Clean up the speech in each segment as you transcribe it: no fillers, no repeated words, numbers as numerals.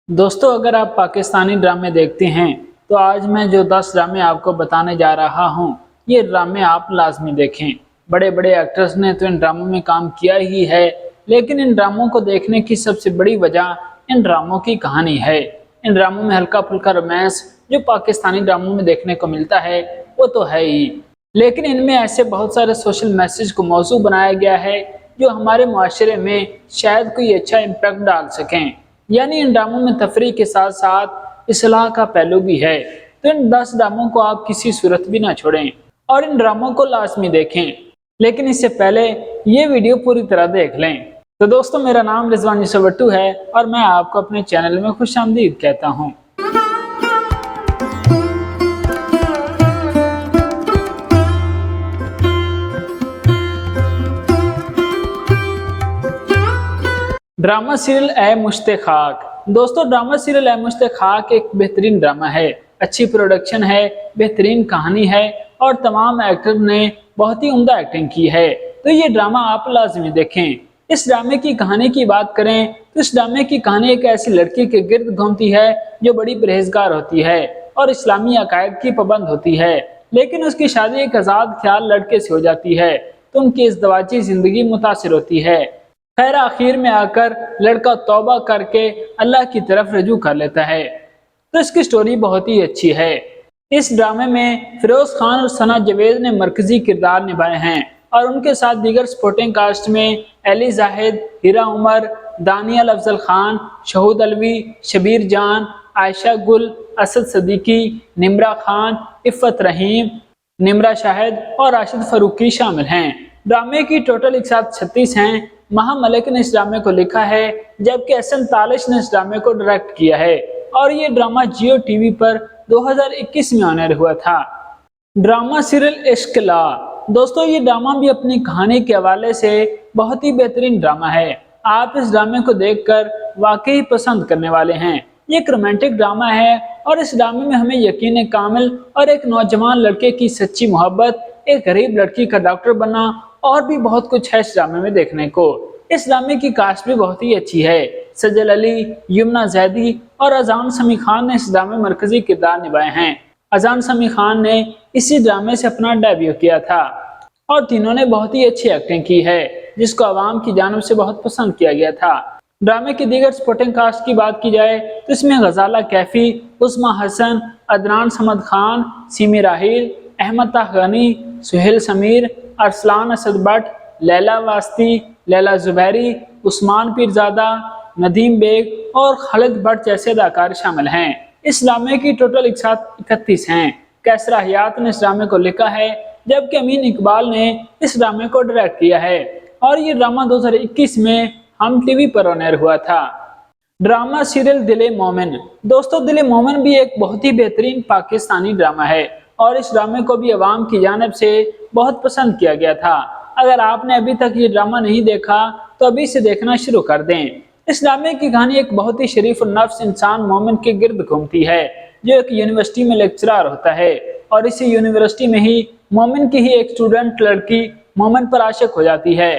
दोस्तों, अगर आप पाकिस्तानी ड्रामे देखते हैं तो आज मैं जो 10 ड्रामे आपको बताने जा रहा हूं, ये ड्रामे आप लाजमी देखें। बड़े बड़े एक्टर्स ने तो इन ड्रामों में काम किया ही है, लेकिन इन ड्रामों को देखने की सबसे बड़ी वजह इन ड्रामों की कहानी है। इन ड्रामों में हल्का फुल्का रोमांस जो पाकिस्तानी ड्रामों में देखने को मिलता है वो तो है ही, लेकिन इनमें ऐसे बहुत सारे सोशल मैसेज को मौजू बनाया गया है जो हमारे मुआशरे में शायद कोई अच्छा इम्पैक्ट डाल सकें। यानी इन ड्रामों में तफरीह के साथ साथ इस्लाह का पहलू भी है। तो इन 10 ड्रामों को आप किसी सूरत भी ना छोड़ें और इन ड्रामों को लाजमी देखें, लेकिन इससे पहले ये वीडियो पूरी तरह देख लें। तो दोस्तों, मेरा नाम रिजवान यूसुफ भट्टू है और मैं आपको अपने चैनल में खुशामदीद कहता हूँ। ड्रामा सीरियल ए मुश्ते खाक। दोस्तों, ड्रामा सीरियल ए मुश्ते खाक एक बेहतरीन ड्रामा है। अच्छी प्रोडक्शन है, बेहतरीन कहानी है और तमाम एक्टर ने बहुत ही उम्दा एक्टिंग की है। तो ये ड्रामा आप लाजमी देखें। इस ड्रामे की कहानी की बात करें तो इस ड्रामे की कहानी एक ऐसी लड़की के गिर्द घूमती है जो बड़ी परहेजगार होती है और इस्लामी अकायद की पाबंद होती है, लेकिन उसकी शादी एक आज़ाद ख्याल लड़के से हो जाती है तो उनकी इज़्दवाजी जिंदगी मुतासिर होती है। खैर, आखिर में आकर लड़का तौबा करके अल्लाह की तरफ रजू कर लेता है। तो इसकी स्टोरी बहुत ही अच्छी है। इस ड्रामे में फिरोज खान और सना जावेद ने मरकजी किरदार निभाए हैं और उनके साथ दीगर सपोर्टिंग कास्ट में अली जाहिद, हिरा उमर, दानियल अफजल खान, शहूद अलवी, शबीर जान, आयशा गुल, असद सदीकी, निम्रा खान, इफ़त रहीम, निम्रा शाहिद और राशिद फरूकी शामिल हैं। ड्रामे की टोटल एक साथ 36 हैं। महा मलिक ने इस ड्रामे को लिखा है, जबकि एहसन तालिश ने इस ड्रामे को डायरेक्ट किया है और ये ड्रामा जियो टीवी पर 2021 में ऑन एयर हुआ था। ड्रामा सीरियल इश्क ला। दोस्तों, ये ड्रामा भी अपनी कहानी के हवाले से बहुत ही बेहतरीन ड्रामा है। आप इस ड्रामे को देखकर वाकई पसंद करने वाले हैं। ये एक रोमांटिक ड्रामा है और इस ड्रामे में हमें यकीन कामिल और एक नौजवान लड़के की सच्ची मोहब्बत, एक गरीब लड़की का डॉक्टर बनना और भी बहुत कुछ है इस ड्रामे में देखने को। इस ड्रामे की कास्ट भी बहुत ही अच्छी है। सजल अली, यमुना जैदी और अजान समी खान ने इस ड्रामे में मरकजी किरदार निभाए हैं। अजान समी खान ने इसी ड्रामे से अपना डेब्यू किया था और तीनों ने बहुत ही अच्छी एक्टिंग की है, जिसको आवाम की जानिब से बहुत पसंद किया गया था। ड्रामे की दीगर सपोर्टिंग कास्ट की बात की जाए तो इसमें गजाला कैफी, उस्मा हसन, अदनान समद खान, सीमी राहिल, अहमद ताहगानी, सुहेल समीर, अरसलान असद बट, लैला वास्ती, लैला जुबैरी, उस्मान पीरजादा, नदीम बेग और खालिद भट्ट जैसे अदाकार शामिल हैं। इस ड्रामे की टोटल एक साथ 31 हैं। कैसरा हयात ने इस ड्रामे को लिखा है, जबकि अमीन इकबाल ने इस ड्रामे को डायरेक्ट किया है और ये ड्रामा 2021 में हम टीवी पर ऑन एयर हुआ था। ड्रामा सीरियल दिले मोमिन। दोस्तों, दिले मोमिन भी एक बहुत ही बेहतरीन पाकिस्तानी ड्रामा है और इस ड्रामे को भी अवाम की जानिब से बहुत पसंद किया गया था। अगर आपने अभी तक ये ड्रामा नहीं देखा तो अभी से देखना शुरू कर दें। इस ड्रामे की कहानी एक बहुत ही शरीफ नफ्स इंसान मोमिन के गिर्द घूमती है, जो एक यूनिवर्सिटी में लेक्चरर होता है और इसी यूनिवर्सिटी में ही मोमिन की ही एक स्टूडेंट लड़की मोमिन पर आशिक हो जाती है।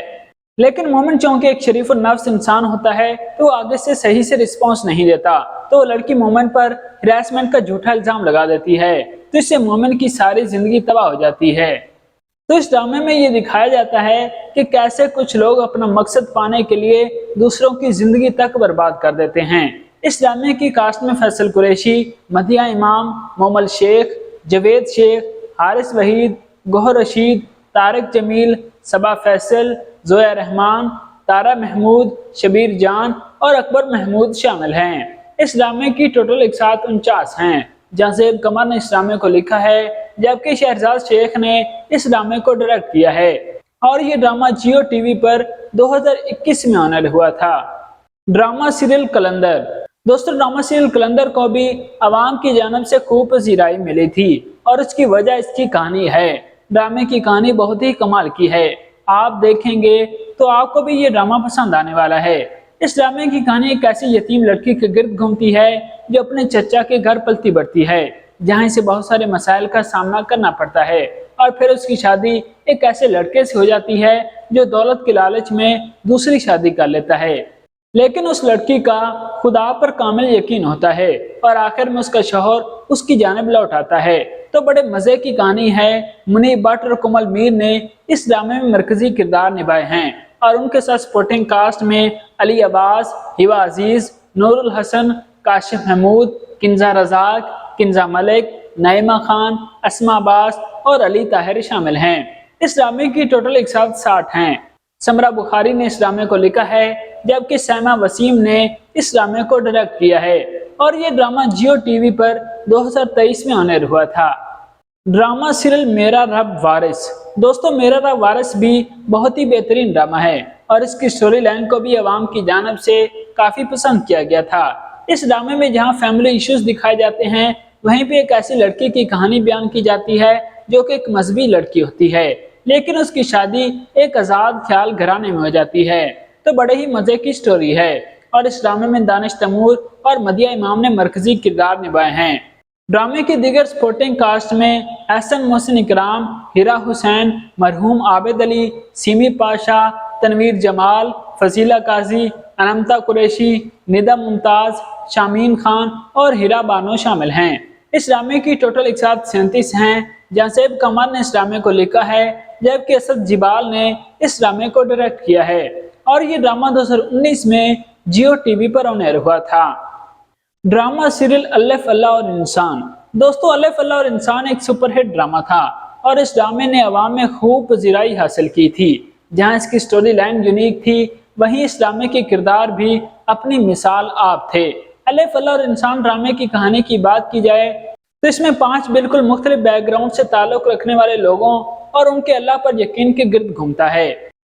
लेकिन मोमिन चूंकि एक शरीफ नफ्स इंसान होता है तो आगे से सही से रिस्पॉन्स नहीं देता, तो वो लड़की मोमिन पर हिरासमेंट का झूठा इल्जाम लगा देती है, तो इससे मोमिन की सारी जिंदगी तबाह हो जाती है। तो इस ड्रामे में ये दिखाया जाता है कि कैसे कुछ लोग अपना मकसद पाने के लिए दूसरों की जिंदगी तक बर्बाद कर देते हैं। इस ड्रामे की कास्ट में फैसल कुरैशी, मदिया इमाम, मोमल शेख, जवेद शेख, हारिस वहीद, गोहर रशीद, तारिक जमील, सबा फैसल, जोया रहमान, तारा महमूद, शबीर जान और अकबर महमूद शामिल हैं। इस ड्रामे की टोटल एक साथ 49 हैं। जहाज़ेब कमर ने इस ड्रामे को लिखा है, जबकि शहरजाद शेख ने इस ड्रामे को डायरेक्ट किया है और ये ड्रामा जियो टीवी पर 2021 में ऑन एयर हुआ था। ड्रामा सीरियल कलंदर। दोस्तों, ड्रामा सीरियल कलंदर को भी आवाम की जानिब से खूब पजीराई मिली थी और इसकी वजह इसकी कहानी है। ड्रामे की कहानी बहुत ही कमाल की है। आप देखेंगे तो आपको भी ये ड्रामा पसंद आने वाला है। इस ड्रामे की कहानी एक ऐसी यतीम लड़की के गिर्द घूमती है जो अपने चचा के घर पलती बढ़ती है, जहाँ इसे बहुत सारे मसाइल का सामना करना पड़ता है और फिर उसकी शादी एक ऐसे लड़के से हो जाती है जो दौलत के लालच में दूसरी शादी कर लेता है। लेकिन उस लड़की का खुदा पर कामिल यकीन होता है और आखिर में उसका शौहर उसकी जानिब लौट आता है। तो बड़े मजे की कहानी है। मुनीब भट्ट और कोमल मीर ने इस ड्रामे में मरकजी किरदार निभाए हैं और उनके साथ सपोर्टिंग कास्ट में अली अब्बास, हिबा अजीज, नूरुल हसन, काशिफ महमूद, किंजा रजाक, किंजा मलिक, नईमा खान, अस्मा अब्बास और अली ताहिर शामिल हैं। इस ड्रामे की टोटल 160 हैं। समरा बुखारी ने इस ड्रामे को लिखा है, जबकि सैमा वसीम ने इस ड्रामे को डायरेक्ट किया है और ये ड्रामा जियो टीवी पर 2023 में ऑनर हुआ था। ड्रामा सीरियल मेरा रब वारिस। दोस्तों, मेरा रब वारिस भी बहुत ही बेहतरीन ड्रामा है और इसकी स्टोरी लाइन को भी अवाम की जानिब से काफी पसंद किया गया था। इस ड्रामे में जहां फैमिली इश्यूज दिखाए जाते हैं, वहीं पे एक ऐसी लड़की की कहानी बयान की जाती है जो कि एक मजहबी लड़की होती है, लेकिन उसकी शादी एक आजाद ख्याल घराने में हो जाती है। तो बड़े ही मजे की स्टोरी है और इस ड्रामे में दानिश तैमूर और मदिया इमाम ने मरकजी किरदार निभाए हैं। ड्रामे की दीगर सपोर्टिंग कास्ट में एहसन मोहसिन इकराम, हिरा हुसैन, मरहूम आबिद अली, सीमी पाशा, तनवीर जमाल, फजीला काजी, अनमता कुरैशी, निदा मुमताज, शामीन खान और हिरा बानो शामिल हैं। इस ड्रामे की टोटल 137 हैं, जहां सैफ कमर ने इस ड्रामे को लिखा है, जबकि असद जिबाल ने इस ड्रामे को डायरेक्ट किया है और ये ड्रामा 2019 में जियो टीवी पर ऑनर हुआ था। ड्रामा सीरियल अल्लाह अल्लाह और इंसान। दोस्तों, अल्लाह अल्लाह और इंसान एक सुपरहिट ड्रामा था और इस ड्रामे ने अवाम में खूब पजीराई हासिल की थी। जहां इसकी स्टोरी लाइन यूनिक थी, वहीं इस ड्रामे के किरदार भी अपनी मिसाल आप थे। अल्लाह अल्लाह और इंसान ड्रामे की कहानी की बात की जाए तो इसमें 5 बिल्कुल मुख्तलिफ बैकग्राउंड से ताल्लुक रखने वाले लोगों और उनके अल्लाह पर यकीन के गिर्द घूमता है।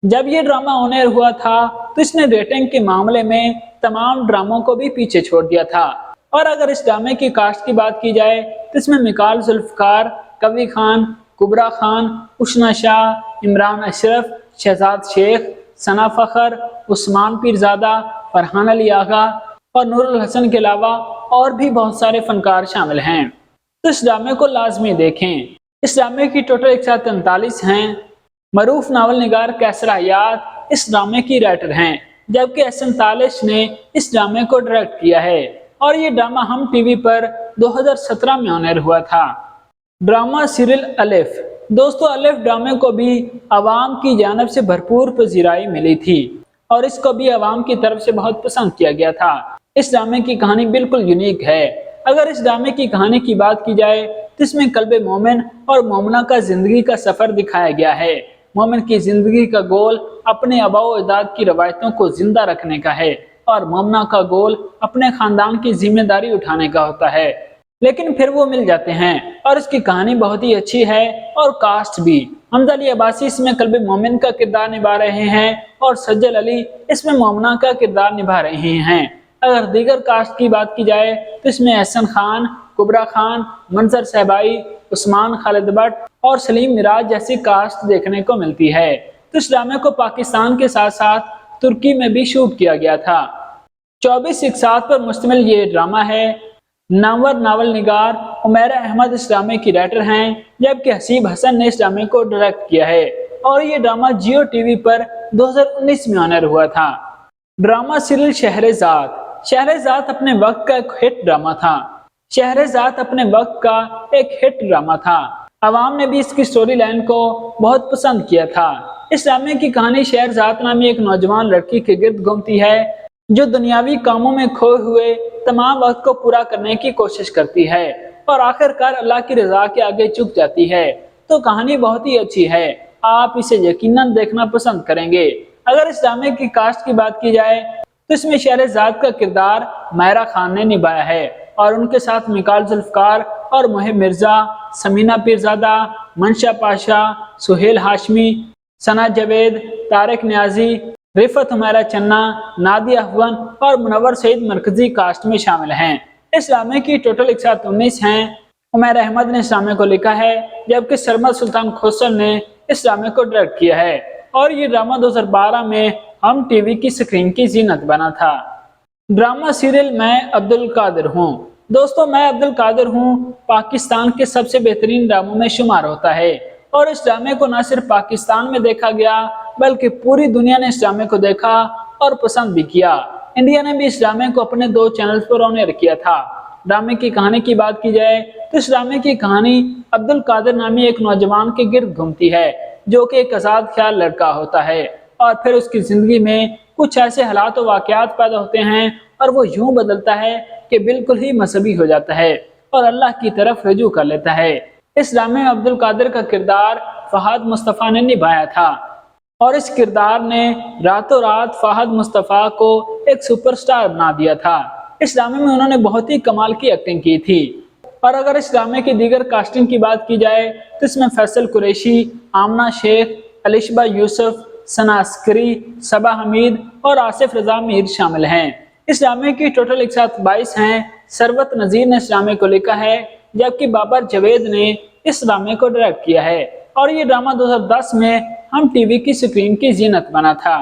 जब ये ड्रामा ऑनर हुआ था तो इसने रेटिंग के मामले में तमाम ड्रामों को भी पीछे छोड़ दिया था। और अगर इस ड्रामे की कास्ट की बात की जाए तो इसमें मिकाल जुल्फकार, कवि खान, कुबरा खान, उशना शाह, इमरान अशरफ, शहजाद शेख, सना फखर, उस्मान पीरजादा, फरहान अली आगा और नूरुल हसन के अलावा और भी बहुत सारे फनकार शामिल हैं। तो इस ड्रामे को लाजमी देखें। इस ड्रामे की टोटल 143 हैं। मरूफ नावल निगार कैसर हयात इस ड्रामे की राइटर हैं, जबकि एहसन तालिश ने इस ड्रामे को डायरेक्ट किया है और ये ड्रामा हम टीवी पर 2017 में ऑनर हुआ था। ड्रामा सीरियल अलिफ। दोस्तों, अलिफ ड्रामे को भी आवाम की जानिब से भरपूर पजीराई मिली थी और इसको भी आवाम की तरफ से बहुत पसंद किया गया था। इस ड्रामे की कहानी बिल्कुल यूनिक है। अगर इस ड्रामे की कहानी की बात की जाए तो इसमें कल्बे मोमिन और मोमना का जिंदगी का सफर दिखाया गया है। मोमिन की जिंदगी का गोल अपने आबाओ अजदाद की रवायतों को जिंदा रखने का है और मोमना का गोल अपने खानदान की जिम्मेदारी उठाने का होता है, लेकिन फिर वो मिल जाते हैं और इसकी कहानी बहुत ही अच्छी है और कास्ट भी। हमजा अली अब्बासी इसमें कल्बे मोमिन का किरदार निभा रहे हैं और सज्जल अली इसमें मोमना का किरदार निभा रहे हैं। अगर दीगर कास्ट की बात की जाए तो इसमें एहसन खान, कुबरा खान, मंजर सहबाई, उस्मान खालिद भट्ट और सलीम मिराज जैसी कास्ट देखने को मिलती है। तो इस ड्रामे को पाकिस्तान के साथ साथ तुर्की में भी शूट किया गया था। 24 इकसात पर मुश्तमिल ये ड्रामा है। नामवर नावल निगार उमैरा अहमद इस ड्रामे की राइटर हैं, जबकि हसीब हसन ने इस ड्रामे को डायरेक्ट किया है और ये ड्रामा जियो टीवी पर 2019 में ऑनर हुआ था। Drama serial शहरेजाद। शहरेजाद अपने वक्त का एक हिट ड्रामा था। शहरेजाद अपने वक्त का एक हिट ड्रामा था। अवाम ने भी इसकी स्टोरी लाइन को बहुत पसंद किया था। इस ड्रामे की कहानी शहरजाद नामी एक नौजवान लड़की के गिर्द घूमती है जो दुनियावी कामों में खोए हुए तमाम वक्त को पूरा करने की कोशिश करती है और आखिरकार अल्लाह की रजा के आगे झुक जाती है। तो कहानी बहुत ही अच्छी है, आप इसे यकीनन देखना पसंद करेंगे। अगर इस ड्रामे की कास्ट की बात की जाए तो इसमें शहरजाद का किरदार मायरा खान ने निभाया है और उनके साथ मिकाल जुल्फकार और मोहिब मिर्जा, समीना पीरजादा, मंशा पाशा, सुहेल हाशमी, सना जवेद, तारिक न्याजी, रिफत हुमैरा चन्ना, नादिया अफवन और मुनव्वर सईद मरकजी कास्ट में शामिल हैं। इस ड्रामे की टोटल 119 हैं। उमैरा अहमद ने इस ड्रामे को लिखा है, जबकि सरमद सुल्तान खोसर ने इस ड्रामे को डायरेक्ट किया है और ये ड्रामा 2012 में हम टीवी की स्क्रीन की जीनत बना था। ड्रामा सीरियल मैं अब्दुल कादिर हूँ। दोस्तों, मैं अब्दुल कादिर हूँ पाकिस्तान के सबसे बेहतरीन ड्रामों में शुमार होता है और इस ड्रामे को न सिर्फ पाकिस्तान में देखा गया बल्कि पूरी दुनिया ने इस ड्रामे को देखा और पसंद भी किया। इंडिया ने भी इस ड्रामे को अपने 2 चैनल्स पर ऑन एयर किया था। ड्रामे की कहानी की बात की जाए तो इस ड्रामे की कहानी अब्दुल कादिर नामी एक नौजवान के गिर्द घूमती है, जो कि एक आजाद ख्याल लड़का होता है और फिर उसकी जिंदगी में कुछ ऐसे हालात और वाकयात पैदा होते हैं और वो यूं बदलता है कि बिल्कुल ही मजहबी हो जाता है और अल्लाह की तरफ रुजू कर लेता है। इस ड्रामे में अब्दुल कादिर का किरदार फहद मुस्तफा ने निभाया था और इस किरदार ने रातों रात फहद मुस्तफा को एक सुपरस्टार बना दिया था। इस ड्रामे में उन्होंने बहुत ही कमाल की एक्टिंग की थी। और अगर इस ड्रामे की दीगर कास्टिंग की बात की जाए तो इसमें फैसल कुरैशी, आमना शेख, अलिशबा यूसुफ, सना अस्करी, सबा हमीद और आसिफ रजा मीर शामिल हैं। इस ड्रामे की टोटल 122 हैं। सरवत नजीर ने इस ड्रामे को लिखा है, जबकि बाबर जावेद ने इस ड्रामे को डायरेक्ट किया है और ये ड्रामा 2010 में हम टीवी की स्क्रीन की जीनत बना था।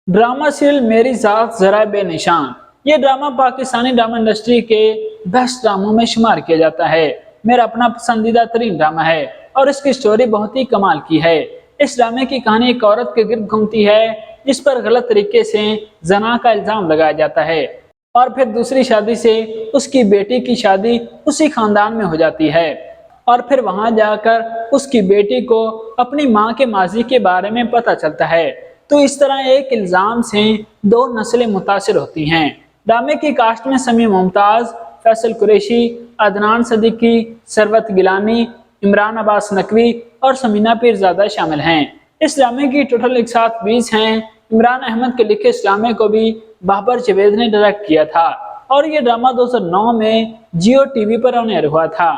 ड्रामा सीरियल मेरी जात जरा बेनिशान, ये ड्रामा पाकिस्तानी ड्रामा इंडस्ट्री के बेस्ट ड्रामों में शुमार किया जाता है। मेरा अपना पसंदीदा तरीन ड्रामा है और इसकी स्टोरी बहुत ही कमाल की है। इस ड्रामे की कहानी एक औरत के गिर्द घूमती है जिस पर गलत तरीके से जना का इल्जाम लगाया जाता है और फिर दूसरी शादी से उसकी बेटी की शादी उसी खानदान में हो जाती है और फिर वहां जाकर उसकी बेटी को अपनी माँ के माजी के बारे में पता चलता है। तो इस तरह एक इल्जाम से 2 नस्लें मुतासिर होती हैं। ड्रामे की कास्ट में समी मुमताज, फैसल कुरैशी, अदनान सदीकी, सरवत गिलानी, इमरान अब्बास नकवी और समीना पीरजादा शामिल हैं। इस ड्रामे की टोटल 120 हैं। इमरान अहमद के लिखे इस ड्रामे को भी बाबर जावेद ने डायरेक्ट किया था और ये ड्रामा 2009 में जियो टीवी पर ऑन एयर हुआ था।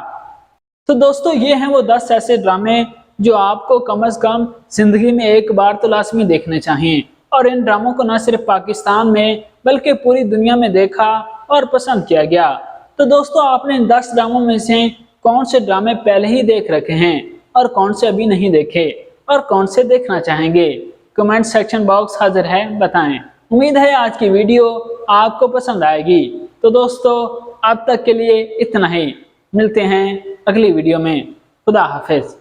तो दोस्तों, ये हैं वो 10 ऐसे ड्रामे जो आपको कम से कम जिंदगी में एक बार तो लाजमी देखने चाहिए और इन ड्रामों को न सिर्फ पाकिस्तान में बल्कि पूरी दुनिया में देखा और पसंद किया गया। तो दोस्तों, आपने इन 10 ड्रामों में से कौन से ड्रामे पहले ही देख रखे हैं और कौन से अभी नहीं देखे और कौन से देखना चाहेंगे? कमेंट सेक्शन बॉक्स हाजिर है, बताएं। उम्मीद है आज की वीडियो आपको पसंद आएगी। तो दोस्तों, अब तक के लिए इतना ही। मिलते हैं अगली वीडियो में। खुदा हाफिज।